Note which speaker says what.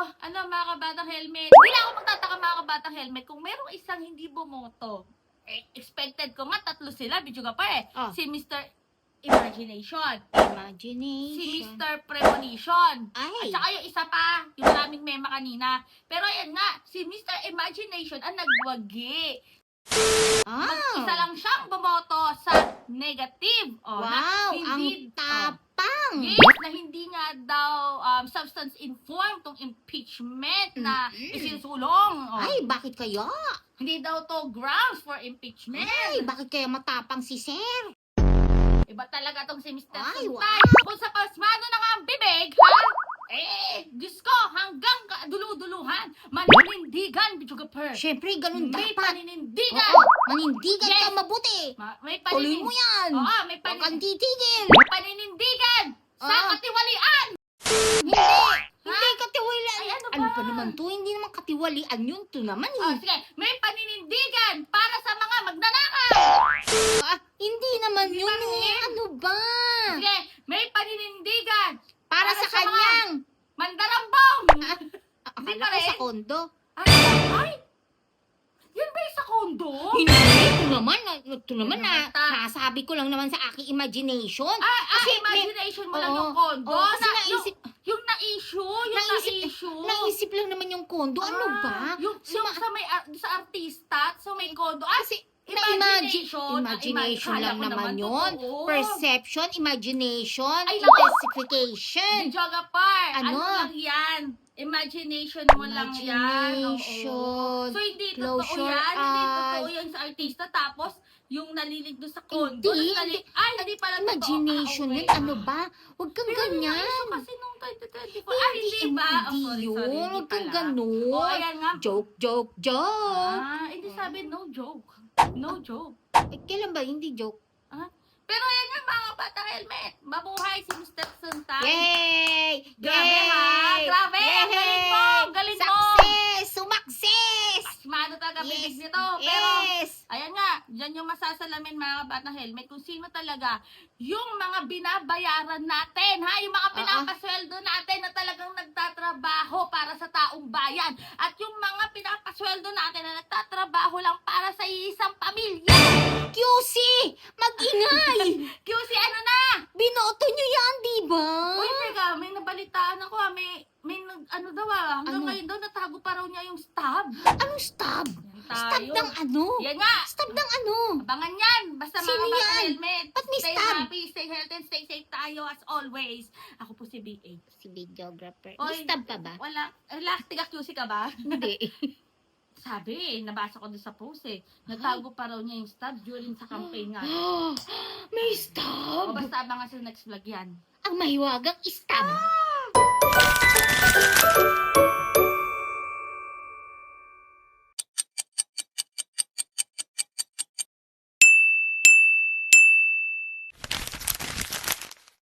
Speaker 1: mga kabatang helmet. Hindi lang ako magtataka mga kabatang helmet kung merong isang hindi bumoto. Expected ko nga, 3 sila, video ka pa Si Mr. Imagination. Si Mr. Premonition. At saka yung isa pa, yung maraming mema kanina. Pero ayan nga, si Mr. Imagination ang nagwagi. Isa lang siyang bumoto sa negative.
Speaker 2: Wow, ang tapang!
Speaker 1: Yes, na hindi nga daw substance-informed tong impeachment na isinusulong.
Speaker 2: Ay, bakit kaya?
Speaker 1: Hindi daw to grounds for impeachment.
Speaker 2: Ay, bakit kaya matapang si Sir?
Speaker 1: Iba talaga tong si Mr.
Speaker 2: Ay,
Speaker 1: Suntay. Kung sa pasmano na nga ang bibig, ha? Diyos ko, hanggang dulu-duluhan, maninindigan, Bichugaper.
Speaker 2: Siyempre, ganun
Speaker 1: May
Speaker 2: dapat.
Speaker 1: paninindigan.
Speaker 2: Oo, manindigan
Speaker 1: Yes.
Speaker 2: ka mabuti.
Speaker 1: May
Speaker 2: Tuloy mo yan.
Speaker 1: Oo, may
Speaker 2: Huwag kang titigil.
Speaker 1: paninindigan sa
Speaker 2: Ah.
Speaker 1: katiwalian.
Speaker 2: Hindi katiwalaan.
Speaker 1: Ay, ano ba?
Speaker 2: Ano pa naman to? Hindi naman katiwalian yun. To naman
Speaker 1: Sige, may paninindigan para sa mga magnanakaw.
Speaker 2: Hindi naman
Speaker 1: Hindi
Speaker 2: yun
Speaker 1: ba rin?
Speaker 2: Ano ba?
Speaker 1: Sige, may paninindigan
Speaker 2: Para sa kanyang.
Speaker 1: mandarambong.
Speaker 2: Akala
Speaker 1: pa
Speaker 2: ko
Speaker 1: rin?
Speaker 2: sa kondo.
Speaker 1: Ay! Yan ba yung sa kondo?
Speaker 2: Hindi. Ito naman na.
Speaker 1: Basta.
Speaker 2: Nasabi ko lang naman sa aking imagination.
Speaker 1: Kasi
Speaker 2: may-
Speaker 1: imagination mo lang
Speaker 2: Oo.
Speaker 1: yung kondo.
Speaker 2: Oo, kasi naisip-
Speaker 1: Yung na-issue.
Speaker 2: Naisip lang naman yung kondo. Ano ba?
Speaker 1: Yung sa artista, sa may kondo.
Speaker 2: Kasi imagination lang naman yun. Perception, imagination,
Speaker 1: Ay, naku.
Speaker 2: intensification.
Speaker 1: Jogapar,
Speaker 2: Ano?
Speaker 1: lang yan? Imagination mo lang yan.
Speaker 2: Imagination.
Speaker 1: So, hindi
Speaker 2: Close
Speaker 1: totoo
Speaker 2: your
Speaker 1: yan. Hindi totoo
Speaker 2: eyes.
Speaker 1: yan sa artista. Tapos, yung nalilig doon sa kondo.
Speaker 2: Hindi.
Speaker 1: Hindi pala totoo.
Speaker 2: Imagination
Speaker 1: Okay.
Speaker 2: yun. Ano ba? Huwag kang
Speaker 1: Pero
Speaker 2: ganyan.
Speaker 1: yung kasi nung 2024.
Speaker 2: Hindi
Speaker 1: ba?
Speaker 2: yun. Huwag kang ganun.
Speaker 1: Ayan nga.
Speaker 2: Joke.
Speaker 1: Hindi sabi no joke. No joke.
Speaker 2: Kailan ba? Hindi joke.
Speaker 1: Pero ayan nga mga bata helmet. Mabuhay si Mr. Suntay.
Speaker 2: Yay!
Speaker 1: Grabe ha. Grabe. Ang galing mo. Galing mo.
Speaker 2: Success! Sumakses!
Speaker 1: Mano talaga
Speaker 2: Yes.
Speaker 1: bibig nito. Pero,
Speaker 2: Yes!
Speaker 1: ayan nga, dyan yung masasalamin mga batang helmet kung sino talaga yung mga binabayaran natin, ha? Yung mga pinapasweldo natin na talagang nagtatrabaho para sa taong bayan. At yung mga pinapasweldo natin na nagtatrabaho lang para sa isang pamilya.
Speaker 2: QC! Mag-ingay!
Speaker 1: QC, ano na?
Speaker 2: Binoto nyo yan, di ba?
Speaker 1: Uy, teka, may nabalitaan ako, hanggang
Speaker 2: Ano?
Speaker 1: ngayon daw, natago pa raw niya yung stab.
Speaker 2: Anong stab?
Speaker 1: Yan
Speaker 2: Stab
Speaker 1: tayo.
Speaker 2: ng ano?
Speaker 1: Yan nga.
Speaker 2: Stab ng ano?
Speaker 1: Abangan yan! Basta
Speaker 2: Sino
Speaker 1: mga bata
Speaker 2: yan?
Speaker 1: helmet.
Speaker 2: Ba't may
Speaker 1: Stay
Speaker 2: stab?
Speaker 1: happy, stay healthy, and stay safe tayo as always. Ako po si BA.
Speaker 2: Si videographer.
Speaker 1: Oy,
Speaker 2: May stab ka ba?
Speaker 1: Wala. Tiga QC ka ba?
Speaker 2: Hindi.
Speaker 1: Sabi, nabasa ko doon sa post Natago pa raw niya yung stab during sa campaign nga.
Speaker 2: May
Speaker 1: O
Speaker 2: stab!
Speaker 1: basta abangan sa next vlog yan.
Speaker 2: Ang mahiwagang stab!